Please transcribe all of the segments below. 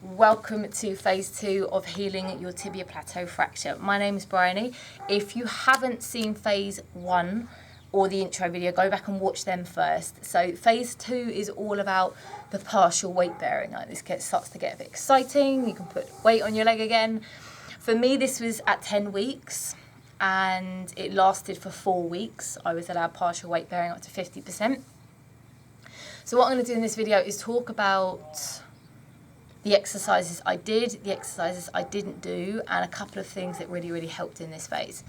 Welcome to phase 2 of healing your tibia plateau fracture. My name is Bryony. If you haven't seen phase 1 or the intro video, go back and watch them first. So phase 2 is all about the partial weight bearing. Like this starts to get a bit exciting. You can put weight on your leg again. For me, this was at 10 weeks and it lasted for 4 weeks. I was allowed partial weight bearing up to 50%. So what I'm going to do in this video is talk about the exercises I did, the exercises I didn't do, and a couple of things that really helped in this phase.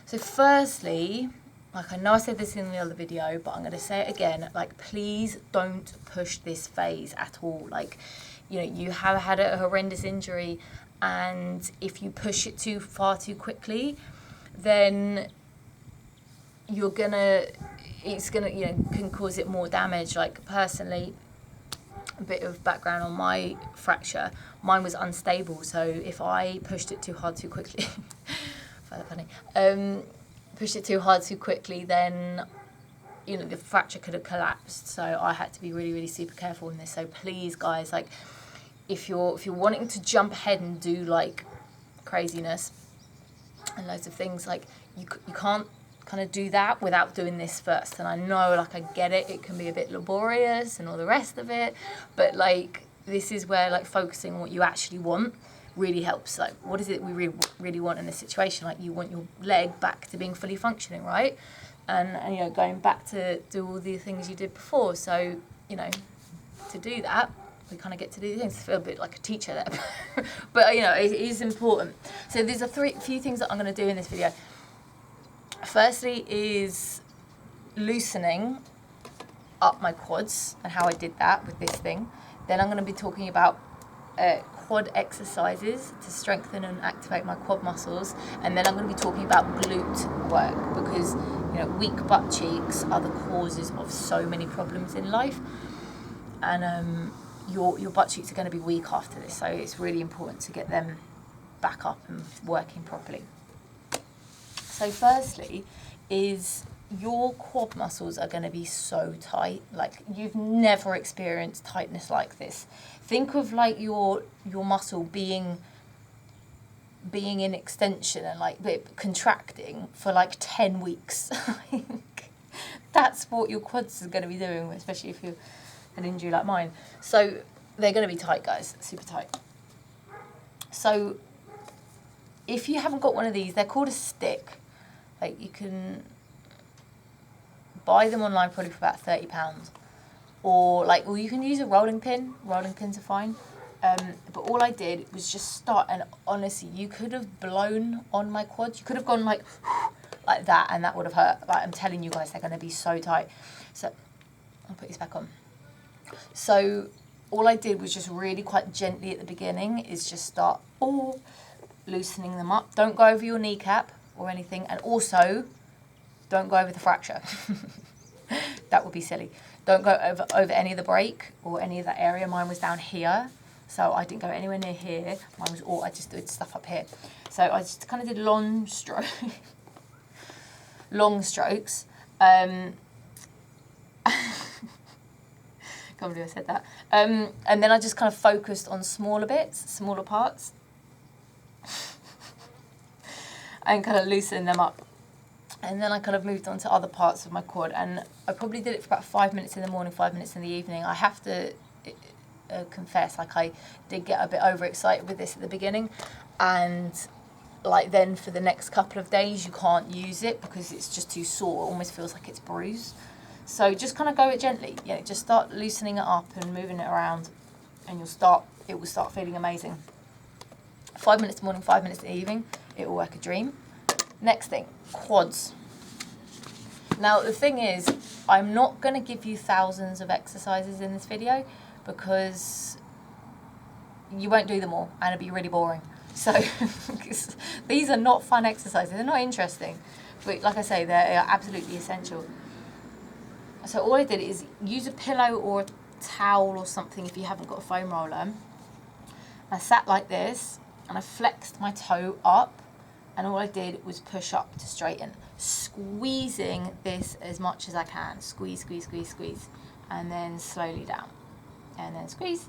So firstly, like I know I said this in the other video, but I'm going to say it again, like please don't push this phase at all. Like, you know, you have had a horrendous injury, and if you push it too far too quickly, then it's gonna, you know, can cause it more damage. Like personally, a bit of background on my fracture, mine was unstable, so if I pushed it too hard too quickly, pushed it too hard too quickly, then, you know, the fracture could have collapsed. So I had to be really super careful in this. So please guys, like if you're wanting to jump ahead and do like craziness and loads of things, like you can't kind of do that without doing this first. And I know, like, I get it can be a bit laborious and all the rest of it, but like this is where like focusing on what you actually want really helps. Like, what is it we really want in this situation? Like, you want your leg back to being fully functioning, right? And you know, going back to do all the things you did before. So, you know, to do that, we kind of get to do things. I feel a bit like a teacher there, but you know, it is important. So there's a few things that I'm going to do in this video. Firstly is loosening up my quads and how I did that with this thing. Then I'm going to be talking about quad exercises to strengthen and activate my quad muscles. And then I'm going to be talking about glute work, because, you know, weak butt cheeks are the causes of so many problems in life. And your butt cheeks are going to be weak after this, so it's really important to get them back up and working properly. So firstly is your quad muscles are going to be so tight. Like, you've never experienced tightness like this. Think of like your muscle being in extension and like contracting for like 10 weeks. That's what your quads are going to be doing, especially if you're an injury like mine. So they're going to be tight, guys, super tight. So if you haven't got one of these, they're called a stick. Like, you can buy them online probably for about £30, or you can use a rolling pin. Rolling pins are fine. But all I did was just start, and honestly, you could have blown on my quads. You could have gone like that, and that would have hurt. Like, I'm telling you guys, they're going to be so tight. So I'll put this back on. So all I did was just really quite gently at the beginning is just start loosening them up. Don't go over your kneecap or anything, and also don't go over the fracture. That would be silly. Don't go over any of the break or any of that area. Mine was down here, so I didn't go anywhere near here. Mine was I just did stuff up here. So I just kind of did long strokes. Can't believe I said that. And then I just kind of focused on smaller parts, and kind of loosened them up. And then I kind of moved on to other parts of my quad, and I probably did it for about 5 minutes in the morning, 5 minutes in the evening. I have to confess, like, I did get a bit overexcited with this at the beginning, and like then for the next couple of days you can't use it because it's just too sore. It almost feels like it's bruised. So just kind of go it gently. Yeah, just start loosening it up and moving it around, and it will start feeling amazing. 5 minutes in the morning, 5 minutes in the evening, it will work a dream. Next thing, quads. Now the thing is, I'm not going to give you thousands of exercises in this video because you won't do them all and it'll be really boring. So these are not fun exercises, they're not interesting, but like I say, they're absolutely essential. So all I did is use a pillow or a towel or something if you haven't got a foam roller. I sat like this and I flexed my toe up, and all I did was push up to straighten, squeezing this as much as I can. Squeeze, squeeze, squeeze, squeeze, and then slowly down, and then squeeze.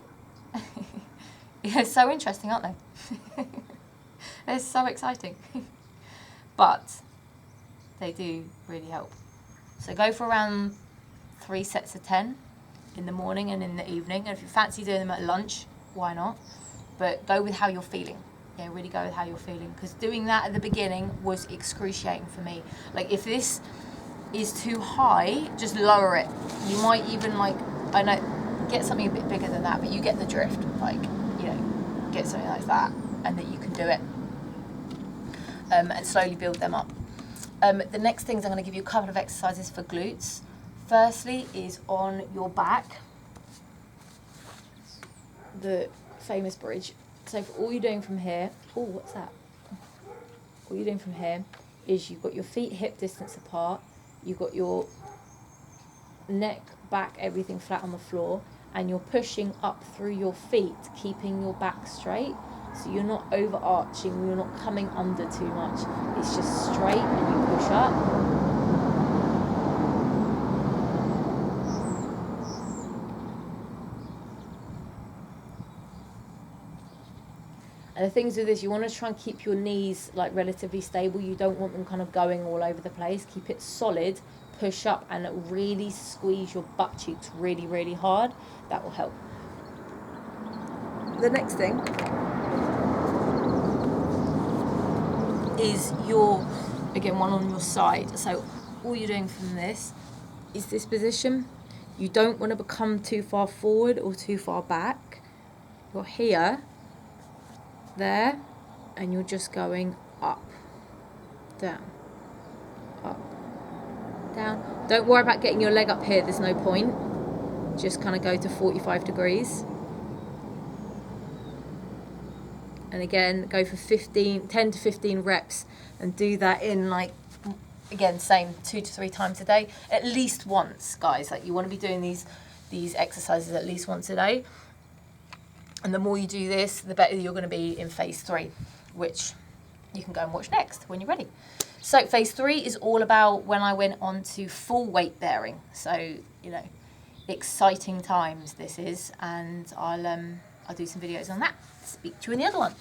They're so interesting, aren't they? They're so exciting. But they do really help. So go for around 3 sets of 10 in the morning and in the evening. And if you fancy doing them at lunch, why not? But go with how you're feeling. Yeah, really go with how you're feeling. Because doing that at the beginning was excruciating for me. Like, if this is too high, just lower it. You might even, like, I know, get something a bit bigger than that, but you get the drift. Like, you know, get something like that, and then you can do it. And slowly build them up. The next things, I'm going to give you a couple of exercises for glutes. Firstly is on your back, the famous bridge. So for all you're doing from here, oh, what's that? All you're doing from here is you've got your feet hip distance apart, you've got your neck, back, everything flat on the floor, and you're pushing up through your feet, keeping your back straight. So you're not overarching, you're not coming under too much. It's just straight and you push up. And the things with this, you want to try and keep your knees like relatively stable. You don't want them kind of going all over the place. Keep it solid, push up, and really squeeze your butt cheeks really, really hard. That will help. The next thing is your, again, one on your side. So all you're doing from this is this position. You don't want to become too far forward or too far back. You're here, there, and you're just going up, down, up, down. Don't worry about getting your leg up here, there's no point. Just kind of go to 45 degrees. And again, go for 10 to 15 reps, and do that in, like, again, same 2 to 3 times a day, at least once, guys. Like, you want to be doing these exercises at least once a day. And the more you do this, the better you're going to be in phase 3, which you can go and watch next when you're ready. So phase 3 is all about when I went on to full weight bearing. So, you know, exciting times this is, and I'll do some videos on that. Speak to you in the other one.